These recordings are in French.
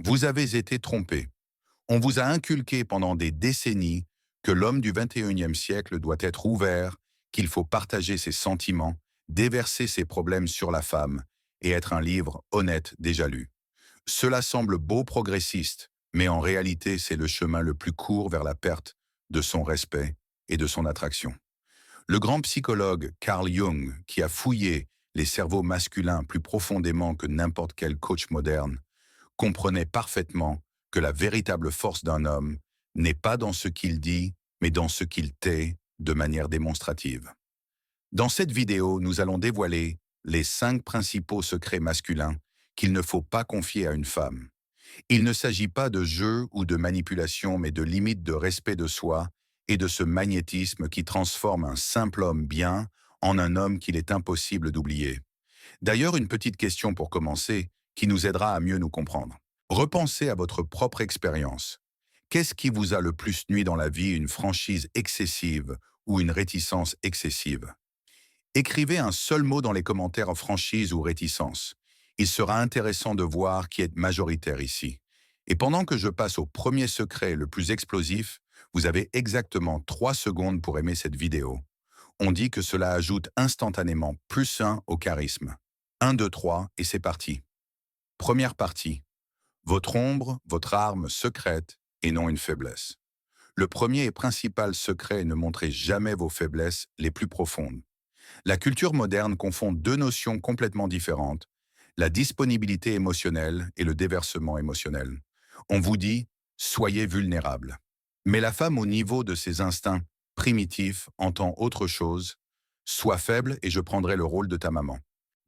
Vous avez été trompé. On vous a inculqué pendant des décennies que l'homme du 21e siècle doit être ouvert, qu'il faut partager ses sentiments, déverser ses problèmes sur la femme et être un livre honnête déjà lu. Cela semble beau progressiste, mais en réalité c'est le chemin le plus court vers la perte de son respect et de son attraction. Le grand psychologue Carl Jung, qui a fouillé les cerveaux masculins plus profondément que n'importe quel coach moderne, comprenait parfaitement que la véritable force d'un homme n'est pas dans ce qu'il dit, mais dans ce qu'il tait de manière démonstrative. Dans cette vidéo, nous allons dévoiler les 5 principaux secrets masculins qu'il ne faut pas confier à une femme. Il ne s'agit pas de jeu ou de manipulation, mais de limites de respect de soi et de ce magnétisme qui transforme un simple homme bien en un homme qu'il est impossible d'oublier. D'ailleurs, une petite question pour commencer, qui nous aidera à mieux nous comprendre. Repensez à votre propre expérience. Qu'est-ce qui vous a le plus nui dans la vie, une franchise excessive ou une réticence excessive? Écrivez un seul mot dans les commentaires en franchise ou réticence. Il sera intéressant de voir qui est majoritaire ici. Et pendant que je passe au premier secret le plus explosif, vous avez exactement 3 secondes pour aimer cette vidéo. On dit que cela ajoute instantanément +1 au charisme. 1, 2, 3 et c'est parti. Première partie. Votre ombre, votre arme secrète et non une faiblesse. Le premier et principal secret est ne montrez jamais vos faiblesses les plus profondes. La culture moderne confond deux notions complètement différentes, la disponibilité émotionnelle et le déversement émotionnel. On vous dit « soyez vulnérable ». Mais la femme au niveau de ses instincts primitifs entend autre chose, « sois faible et je prendrai le rôle de ta maman ».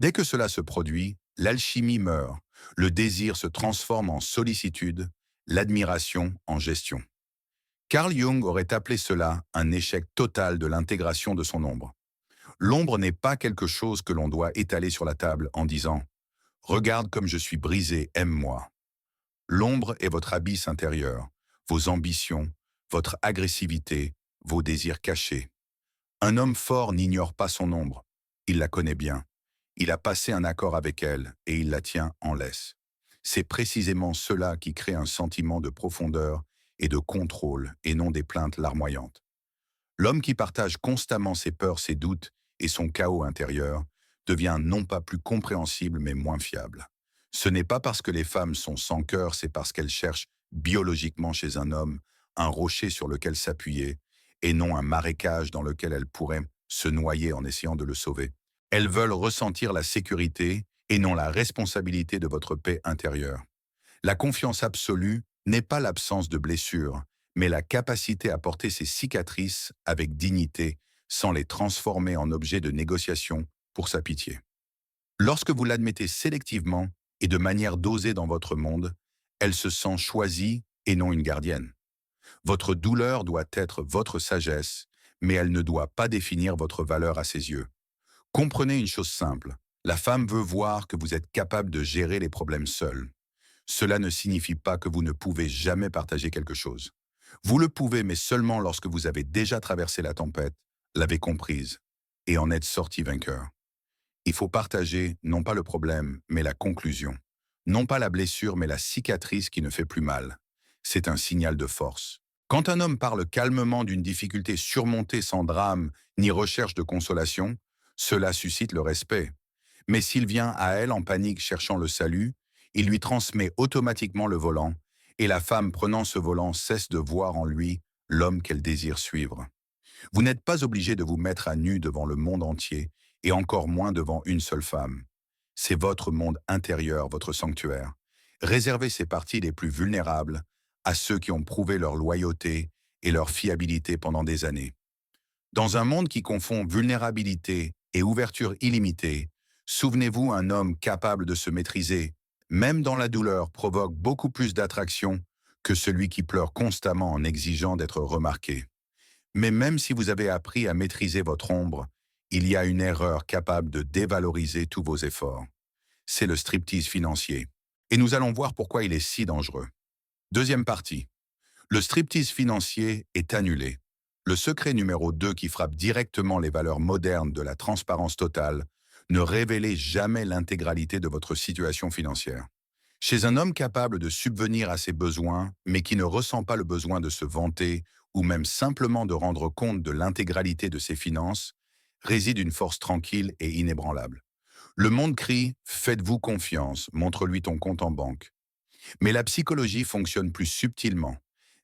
Dès que cela se produit, l'alchimie meurt, le désir se transforme en sollicitude, l'admiration en gestion. Carl Jung aurait appelé cela un échec total de l'intégration de son ombre. L'ombre n'est pas quelque chose que l'on doit étaler sur la table en disant « Regarde comme je suis brisé, aime-moi ». L'ombre est votre abysse intérieur, vos ambitions, votre agressivité, vos désirs cachés. Un homme fort n'ignore pas son ombre, il la connaît bien. Il a passé un accord avec elle et il la tient en laisse. C'est précisément cela qui crée un sentiment de profondeur et de contrôle et non des plaintes larmoyantes. L'homme qui partage constamment ses peurs, ses doutes et son chaos intérieur devient non pas plus compréhensible mais moins fiable. Ce n'est pas parce que les femmes sont sans cœur, c'est parce qu'elles cherchent biologiquement chez un homme un rocher sur lequel s'appuyer et non un marécage dans lequel elles pourraient se noyer en essayant de le sauver. Elles veulent ressentir la sécurité et non la responsabilité de votre paix intérieure. La confiance absolue n'est pas l'absence de blessures, mais la capacité à porter ses cicatrices avec dignité sans les transformer en objets de négociation pour sa pitié. Lorsque vous l'admettez sélectivement et de manière dosée dans votre monde, elle se sent choisie et non une gardienne. Votre douleur doit être votre sagesse, mais elle ne doit pas définir votre valeur à ses yeux. Comprenez une chose simple, la femme veut voir que vous êtes capable de gérer les problèmes seul. Cela ne signifie pas que vous ne pouvez jamais partager quelque chose. Vous le pouvez, mais seulement lorsque vous avez déjà traversé la tempête, l'avez comprise, et en êtes sorti vainqueur. Il faut partager non pas le problème, mais la conclusion. Non pas la blessure, mais la cicatrice qui ne fait plus mal. C'est un signal de force. Quand un homme parle calmement d'une difficulté surmontée sans drame ni recherche de consolation, cela suscite le respect. Mais s'il vient à elle en panique cherchant le salut, il lui transmet automatiquement le volant, et la femme prenant ce volant cesse de voir en lui l'homme qu'elle désire suivre. Vous n'êtes pas obligé de vous mettre à nu devant le monde entier, et encore moins devant une seule femme. C'est votre monde intérieur, votre sanctuaire. Réservez ces parties les plus vulnérables à ceux qui ont prouvé leur loyauté et leur fiabilité pendant des années. Dans un monde qui confond vulnérabilité et ouverture illimitée, souvenez-vous, un homme capable de se maîtriser, même dans la douleur, provoque beaucoup plus d'attraction que celui qui pleure constamment en exigeant d'être remarqué. Mais même si vous avez appris à maîtriser votre ombre, il y a une erreur capable de dévaloriser tous vos efforts. C'est le striptease financier. Et nous allons voir pourquoi il est si dangereux. Deuxième partie. Le striptease financier est annulé. Le secret numéro 2 qui frappe directement les valeurs modernes de la transparence totale, ne révélez jamais l'intégralité de votre situation financière. Chez un homme capable de subvenir à ses besoins, mais qui ne ressent pas le besoin de se vanter ou même simplement de rendre compte de l'intégralité de ses finances, réside une force tranquille et inébranlable. Le monde crie « Faites-vous confiance, montre-lui ton compte en banque ». Mais la psychologie fonctionne plus subtilement.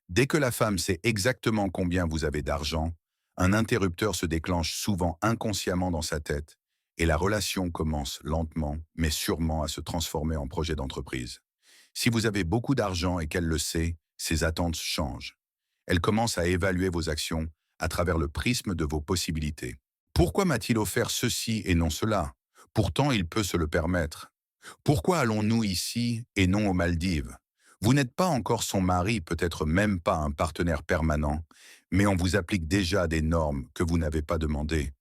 Dès que la femme sait exactement combien vous avez d'argent, un interrupteur se déclenche souvent inconsciemment dans sa tête et la relation commence lentement, mais sûrement à se transformer en projet d'entreprise. Si vous avez beaucoup d'argent et qu'elle le sait, ses attentes changent. Elle commence à évaluer vos actions à travers le prisme de vos possibilités. Pourquoi m'a-t-il offert ceci et non cela? Pourtant, il peut se le permettre. Pourquoi allons-nous ici et non aux Maldives? Vous n'êtes pas encore son mari, peut-être même pas un partenaire permanent, mais on vous applique déjà des normes que vous n'avez pas demandées.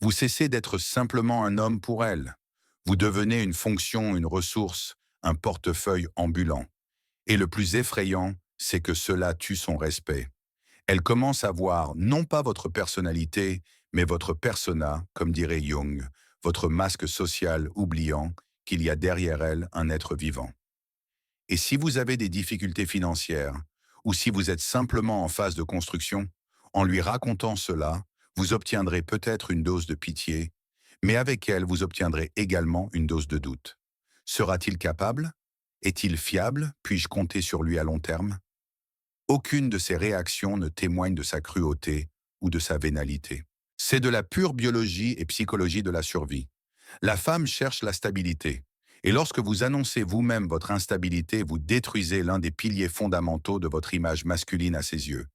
Vous cessez d'être simplement un homme pour elle. Vous devenez une fonction, une ressource, un portefeuille ambulant. Et le plus effrayant, c'est que cela tue son respect. Elle commence à voir non pas votre personnalité, mais votre persona, comme dirait Jung, votre masque social oubliant qu'il y a derrière elle un être vivant. Et si vous avez des difficultés financières, ou si vous êtes simplement en phase de construction, en lui racontant cela, vous obtiendrez peut-être une dose de pitié, mais avec elle, vous obtiendrez également une dose de doute. Sera-t-il capable? Est-il fiable? Puis-je compter sur lui à long terme? Aucune de ces réactions ne témoigne de sa cruauté ou de sa vénalité. C'est de la pure biologie et psychologie de la survie. La femme cherche la stabilité. Et lorsque vous annoncez vous-même votre instabilité, vous détruisez l'un des piliers fondamentaux de votre image masculine à ses yeux.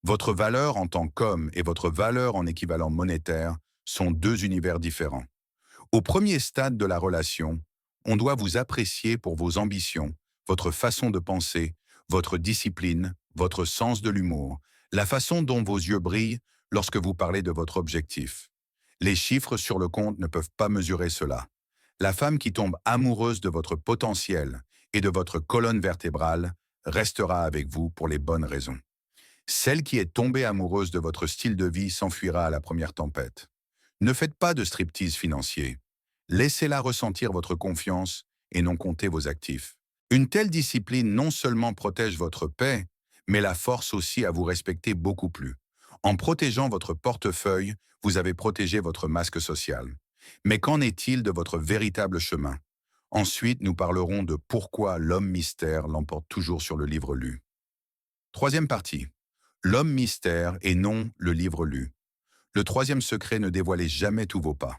Votre valeur en tant qu'homme et votre valeur en équivalent monétaire sont deux univers différents. Au premier stade de la relation, on doit vous apprécier pour vos ambitions, votre façon de penser, votre discipline, votre sens de l'humour, la façon dont vos yeux brillent lorsque vous parlez de votre objectif. Les chiffres sur le compte ne peuvent pas mesurer cela. La femme qui tombe amoureuse de votre potentiel et de votre colonne vertébrale restera avec vous pour les bonnes raisons. Celle qui est tombée amoureuse de votre style de vie s'enfuira à la première tempête. Ne faites pas de striptease financier. Laissez-la ressentir votre confiance et non compter vos actifs. Une telle discipline non seulement protège votre paix, mais la force aussi à vous respecter beaucoup plus. En protégeant votre portefeuille, vous avez protégé votre masque social. Mais qu'en est-il de votre véritable chemin? Ensuite, nous parlerons de pourquoi l'homme mystère l'emporte toujours sur le livre lu. Troisième partie. L'homme mystère et non le livre lu. Le troisième secret: ne dévoilez jamais tous vos pas.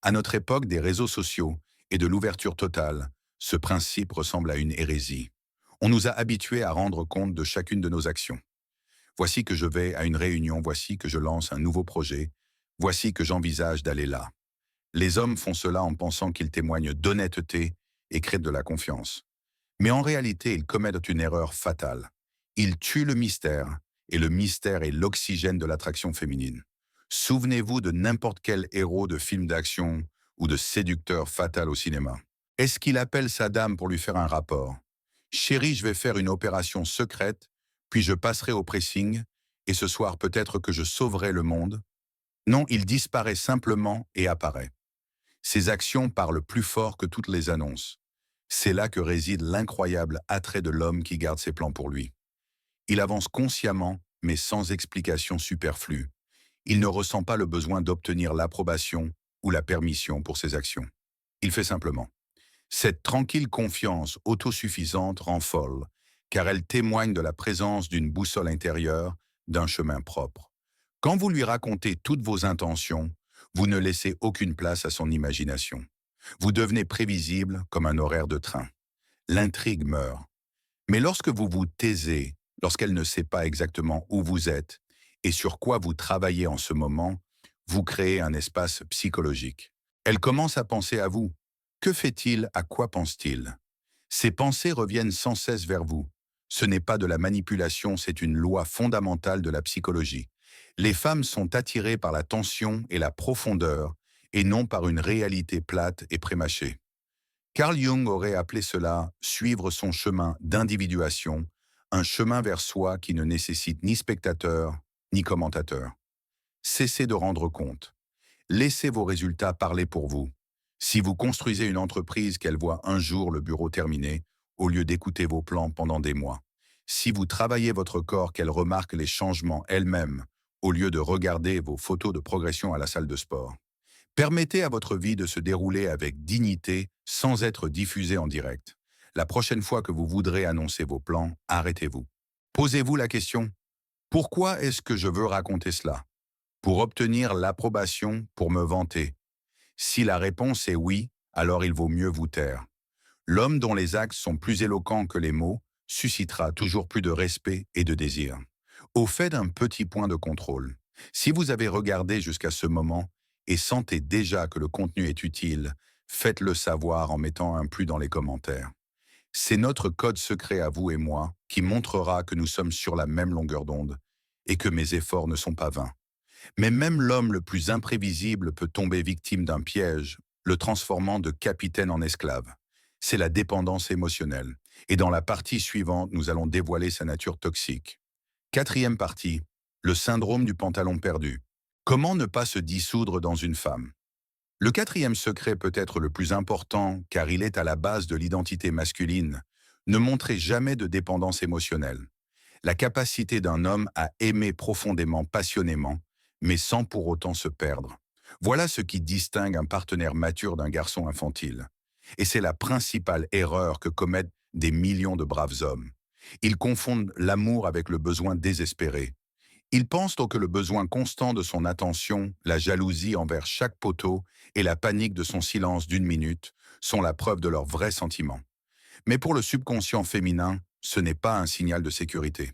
À notre époque des réseaux sociaux et de l'ouverture totale, ce principe ressemble à une hérésie. On nous a habitués à rendre compte de chacune de nos actions. Voici que je vais à une réunion, voici que je lance un nouveau projet, voici que j'envisage d'aller là. Les hommes font cela en pensant qu'ils témoignent d'honnêteté et créent de la confiance. Mais en réalité, ils commettent une erreur fatale. Ils tuent le mystère, et le mystère est l'oxygène de l'attraction féminine. Souvenez-vous de n'importe quel héros de film d'action ou de séducteur fatal au cinéma. Est-ce qu'il appelle sa dame pour lui faire un rapport? Chérie, je vais faire une opération secrète, puis je passerai au pressing, et ce soir peut-être que je sauverai le monde. Non, il disparaît simplement et apparaît. Ses actions parlent plus fort que toutes les annonces. C'est là que réside l'incroyable attrait de l'homme qui garde ses plans pour lui. Il avance consciemment, mais sans explication superflue. Il ne ressent pas le besoin d'obtenir l'approbation ou la permission pour ses actions. Il fait simplement. Cette tranquille confiance autosuffisante rend folle, car elle témoigne de la présence d'une boussole intérieure, d'un chemin propre. Quand vous lui racontez toutes vos intentions, vous ne laissez aucune place à son imagination. Vous devenez prévisible comme un horaire de train. L'intrigue meurt. Mais lorsque vous vous taisez, lorsqu'elle ne sait pas exactement où vous êtes et sur quoi vous travaillez en ce moment, vous créez un espace psychologique. Elle commence à penser à vous. Que fait-il? À quoi pense-t-il? Ses pensées reviennent sans cesse vers vous. Ce n'est pas de la manipulation, c'est une loi fondamentale de la psychologie. Les femmes sont attirées par la tension et la profondeur, et non par une réalité plate et prémâchée. Carl Jung aurait appelé cela « suivre son chemin d'individuation », un chemin vers soi qui ne nécessite ni spectateur ni commentateur. Cessez de rendre compte. Laissez vos résultats parler pour vous. Si vous construisez une entreprise qu'elle voit un jour le bureau terminé, au lieu d'écouter vos plans pendant des mois. Si vous travaillez votre corps, qu'elle remarque les changements elle-même, au lieu de regarder vos photos de progression à la salle de sport. Permettez à votre vie de se dérouler avec dignité sans être diffusée en direct. La prochaine fois que vous voudrez annoncer vos plans, arrêtez-vous. Posez-vous la question: pourquoi est-ce que je veux raconter cela? Pour obtenir l'approbation, pour me vanter? Si la réponse est oui, alors il vaut mieux vous taire. L'homme dont les actes sont plus éloquents que les mots suscitera toujours plus de respect et de désir. Au fait d'un petit point de contrôle, si vous avez regardé jusqu'à ce moment et sentez déjà que le contenu est utile, faites-le savoir en mettant un plus dans les commentaires. C'est notre code secret à vous et moi qui montrera que nous sommes sur la même longueur d'onde et que mes efforts ne sont pas vains. Mais même l'homme le plus imprévisible peut tomber victime d'un piège, le transformant de capitaine en esclave. C'est la dépendance émotionnelle. Et dans la partie suivante, nous allons dévoiler sa nature toxique. Quatrième partie, le syndrome du pantalon perdu. Comment ne pas se dissoudre dans une femme? Le quatrième secret peut être le plus important car il est à la base de l'identité masculine. Ne montrez jamais de dépendance émotionnelle. La capacité d'un homme à aimer profondément, passionnément, mais sans pour autant se perdre. Voilà ce qui distingue un partenaire mature d'un garçon infantile. Et c'est la principale erreur que commettent des millions de braves hommes. Ils confondent l'amour avec le besoin désespéré. Ils pensent que le besoin constant de son attention, la jalousie envers chaque poteau et la panique de son silence d'une minute sont la preuve de leurs vrais sentiments. Mais pour le subconscient féminin, ce n'est pas un signal de sécurité.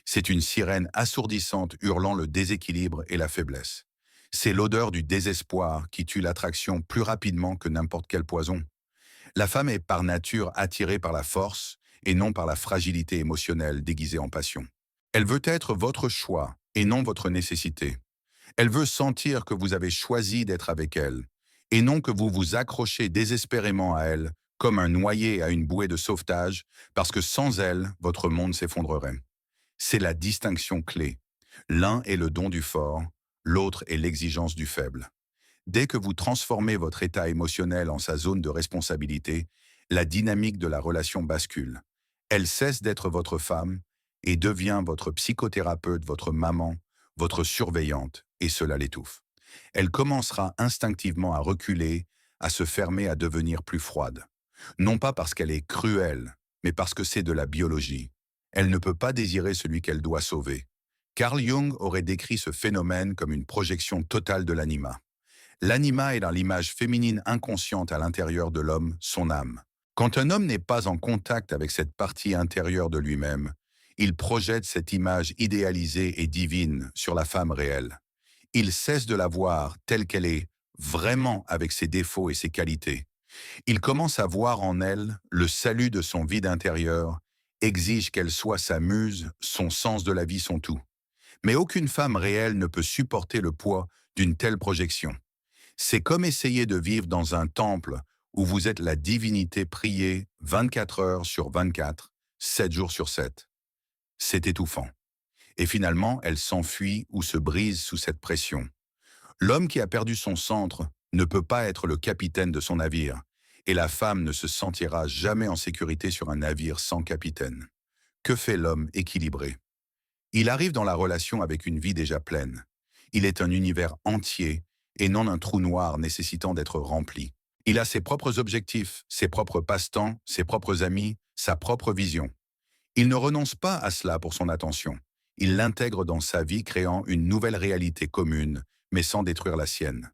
C'est une sirène assourdissante hurlant le déséquilibre et la faiblesse. C'est l'odeur du désespoir qui tue l'attraction plus rapidement que n'importe quel poison. La femme est par nature attirée par la force et non par la fragilité émotionnelle déguisée en passion. Elle veut être votre choix et non votre nécessité. Elle veut sentir que vous avez choisi d'être avec elle et non que vous vous accrochez désespérément à elle comme un noyé à une bouée de sauvetage parce que sans elle, votre monde s'effondrerait. C'est la distinction clé. L'un est le don du fort, l'autre est l'exigence du faible. Dès que vous transformez votre état émotionnel en sa zone de responsabilité, la dynamique de la relation bascule. Elle cesse d'être votre femme et devient votre psychothérapeute, votre maman, votre surveillante, et cela l'étouffe. Elle commencera instinctivement à reculer, à se fermer, à devenir plus froide. Non pas parce qu'elle est cruelle, mais parce que c'est de la biologie. Elle ne peut pas désirer celui qu'elle doit sauver. Carl Jung aurait décrit ce phénomène comme une projection totale de l'anima. L'anima est dans l'image féminine inconsciente à l'intérieur de l'homme, son âme. Quand un homme n'est pas en contact avec cette partie intérieure de lui-même, il projette cette image idéalisée et divine sur la femme réelle. Il cesse de la voir telle qu'elle est, vraiment avec ses défauts et ses qualités. Il commence à voir en elle le salut de son vide intérieur, exige qu'elle soit sa muse, son sens de la vie, son tout. Mais aucune femme réelle ne peut supporter le poids d'une telle projection. C'est comme essayer de vivre dans un temple où vous êtes la divinité priée 24 heures sur 24, 7 jours sur 7. C'est étouffant. Et finalement, elle s'enfuit ou se brise sous cette pression. L'homme qui a perdu son centre ne peut pas être le capitaine de son navire, et la femme ne se sentira jamais en sécurité sur un navire sans capitaine. Que fait l'homme équilibré? Il arrive dans la relation avec une vie déjà pleine. Il est un univers entier et non un trou noir nécessitant d'être rempli. Il a ses propres objectifs, ses propres passe-temps, ses propres amis, sa propre vision. Il ne renonce pas à cela pour son attention. Il l'intègre dans sa vie, créant une nouvelle réalité commune, mais sans détruire la sienne.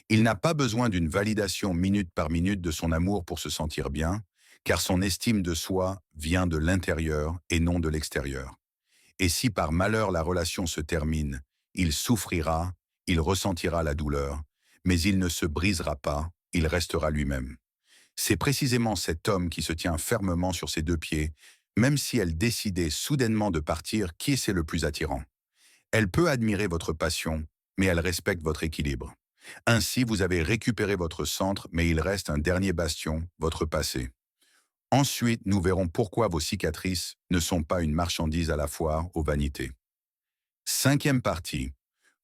Il n'a pas besoin d'une validation minute par minute de son amour pour se sentir bien, car son estime de soi vient de l'intérieur et non de l'extérieur. Et si par malheur la relation se termine, il souffrira, il ressentira la douleur, mais il ne se brisera pas, il restera lui-même. C'est précisément cet homme qui se tient fermement sur ses deux pieds, même si elle décidait soudainement de partir, qui c'est le plus attirant. Elle peut admirer votre passion, mais elle respecte votre équilibre. Ainsi, vous avez récupéré votre centre, mais il reste un dernier bastion, votre passé. Ensuite, nous verrons pourquoi vos cicatrices ne sont pas une marchandise à la foire aux vanités. Cinquième partie.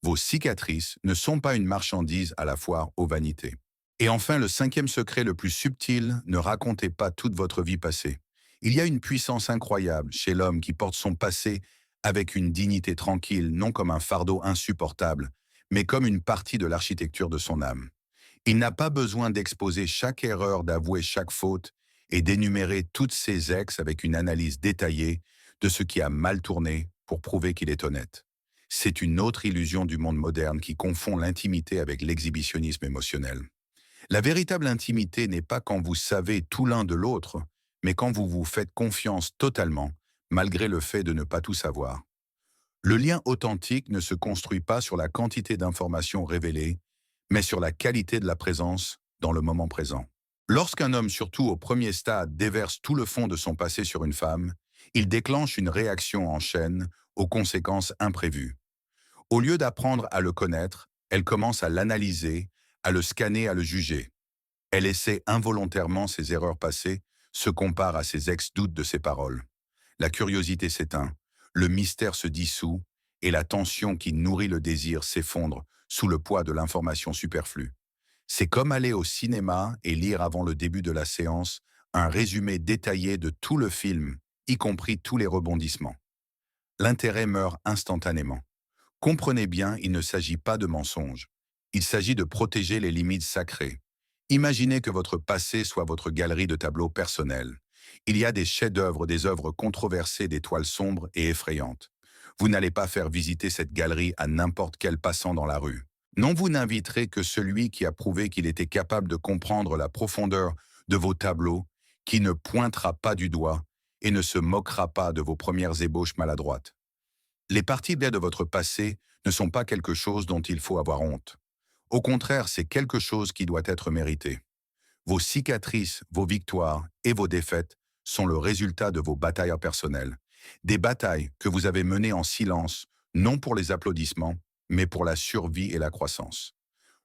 Vos cicatrices ne sont pas une marchandise à la foire aux vanités. Et enfin, le cinquième secret le plus subtil, ne racontez pas toute votre vie passée. Il y a une puissance incroyable chez l'homme qui porte son passé avec une dignité tranquille, non comme un fardeau insupportable, mais comme une partie de l'architecture de son âme. Il n'a pas besoin d'exposer chaque erreur, d'avouer chaque faute et d'énumérer toutes ses ex avec une analyse détaillée de ce qui a mal tourné pour prouver qu'il est honnête. C'est une autre illusion du monde moderne qui confond l'intimité avec l'exhibitionnisme émotionnel. La véritable intimité n'est pas quand vous savez tout l'un de l'autre, mais quand vous vous faites confiance totalement, malgré le fait de ne pas tout savoir. Le lien authentique ne se construit pas sur la quantité d'informations révélées, mais sur la qualité de la présence dans le moment présent. Lorsqu'un homme, surtout au premier stade, déverse tout le fond de son passé sur une femme, il déclenche une réaction en chaîne aux conséquences imprévues. Au lieu d'apprendre à le connaître, elle commence à l'analyser, à le scanner, à le juger. Elle essaie involontairement ses erreurs passées, se compare à ses ex-doutes de ses paroles. La curiosité s'éteint, le mystère se dissout et la tension qui nourrit le désir s'effondre sous le poids de l'information superflue. C'est comme aller au cinéma et lire avant le début de la séance un résumé détaillé de tout le film, y compris tous les rebondissements. L'intérêt meurt instantanément. Comprenez bien, il ne s'agit pas de mensonges. Il s'agit de protéger les limites sacrées. Imaginez que votre passé soit votre galerie de tableaux personnels. Il y a des chefs-d'œuvre, des œuvres controversées, des toiles sombres et effrayantes. Vous n'allez pas faire visiter cette galerie à n'importe quel passant dans la rue. Non, vous n'inviterez que celui qui a prouvé qu'il était capable de comprendre la profondeur de vos tableaux, qui ne pointera pas du doigt et ne se moquera pas de vos premières ébauches maladroites. Les parties bleues de votre passé ne sont pas quelque chose dont il faut avoir honte. Au contraire, c'est quelque chose qui doit être mérité. Vos cicatrices, vos victoires et vos défaites sont le résultat de vos batailles personnelles. Des batailles que vous avez menées en silence, non pour les applaudissements, mais pour la survie et la croissance.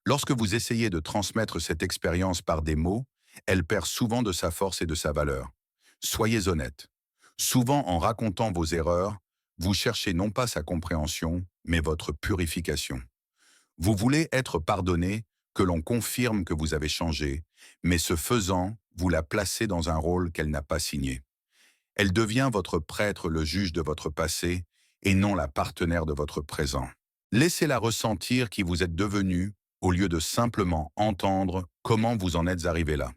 Lorsque vous essayez de transmettre cette expérience par des mots, elle perd souvent de sa force et de sa valeur. Soyez honnête. Souvent, en racontant vos erreurs, vous cherchez non pas sa compréhension, mais votre purification. Vous voulez être pardonné, que l'on confirme que vous avez changé, mais ce faisant, vous la placez dans un rôle qu'elle n'a pas signé. Elle devient votre prêtre, le juge de votre passé, et non la partenaire de votre présent. Laissez-la ressentir qui vous êtes devenu, au lieu de simplement entendre comment vous en êtes arrivé là.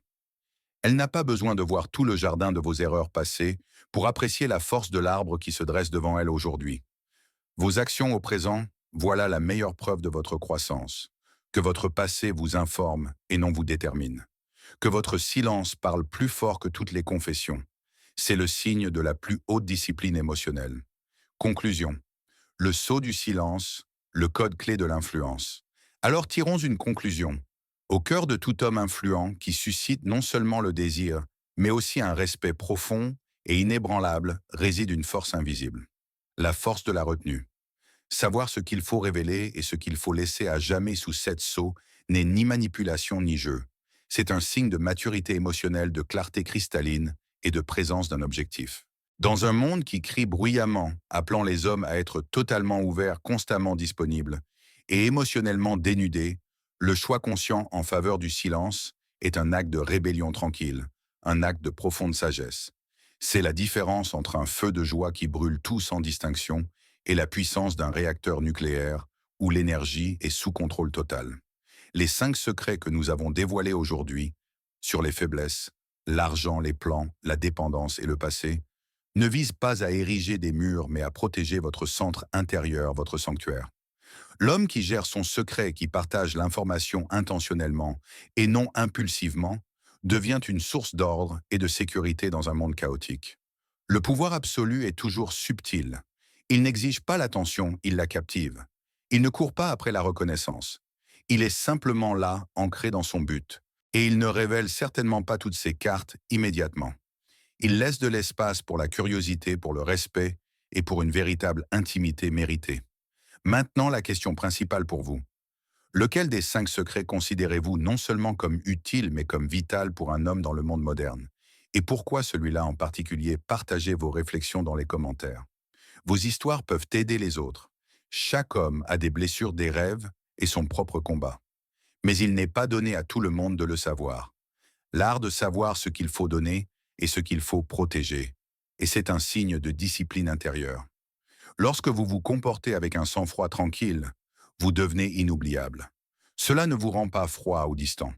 Elle n'a pas besoin de voir tout le jardin de vos erreurs passées pour apprécier la force de l'arbre qui se dresse devant elle aujourd'hui. Vos actions au présent, voilà la meilleure preuve de votre croissance. Que votre passé vous informe et non vous détermine. Que votre silence parle plus fort que toutes les confessions. C'est le signe de la plus haute discipline émotionnelle. Conclusion. Le sceau du silence, le code clé de l'influence. Alors tirons une conclusion. Au cœur de tout homme influent qui suscite non seulement le désir, mais aussi un respect profond et inébranlable, réside une force invisible. La force de la retenue. Savoir ce qu'il faut révéler et ce qu'il faut laisser à jamais sous sept sceaux n'est ni manipulation ni jeu. C'est un signe de maturité émotionnelle, de clarté cristalline et de présence d'un objectif. Dans un monde qui crie bruyamment, appelant les hommes à être totalement ouverts, constamment disponibles et émotionnellement dénudés, le choix conscient en faveur du silence est un acte de rébellion tranquille, un acte de profonde sagesse. C'est la différence entre un feu de joie qui brûle tout sans distinction et la puissance d'un réacteur nucléaire où l'énergie est sous contrôle total. Les 5 secrets que nous avons dévoilés aujourd'hui sur les faiblesses, l'argent, les plans, la dépendance et le passé ne visent pas à ériger des murs mais à protéger votre centre intérieur, votre sanctuaire. L'homme qui gère son secret, qui partage l'information intentionnellement et non impulsivement, devient une source d'ordre et de sécurité dans un monde chaotique. Le pouvoir absolu est toujours subtil. Il n'exige pas l'attention, il la captive. Il ne court pas après la reconnaissance. Il est simplement là, ancré dans son but. Et il ne révèle certainement pas toutes ses cartes immédiatement. Il laisse de l'espace pour la curiosité, pour le respect et pour une véritable intimité méritée. Maintenant, la question principale pour vous. Lequel des 5 secrets considérez-vous non seulement comme utile, mais comme vital pour un homme dans le monde moderne? Et pourquoi celui-là en particulier? Partagez vos réflexions dans les commentaires. Vos histoires peuvent aider les autres. Chaque homme a des blessures, des rêves et son propre combat. Mais il n'est pas donné à tout le monde de le savoir. L'art de savoir ce qu'il faut donner et ce qu'il faut protéger. Et c'est un signe de discipline intérieure. Lorsque vous vous comportez avec un sang-froid tranquille, vous devenez inoubliable. Cela ne vous rend pas froid ou distant.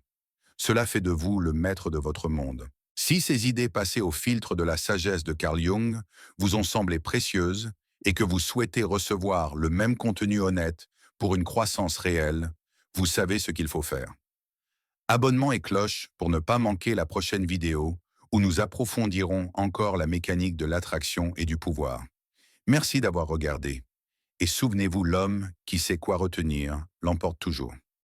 Cela fait de vous le maître de votre monde. Si ces idées passées au filtre de la sagesse de Carl Jung vous ont semblé précieuses et que vous souhaitez recevoir le même contenu honnête pour une croissance réelle, vous savez ce qu'il faut faire. Abonnement et cloche pour ne pas manquer la prochaine vidéo où nous approfondirons encore la mécanique de l'attraction et du pouvoir. Merci d'avoir regardé. Et souvenez-vous, l'homme qui sait quoi retenir l'emporte toujours.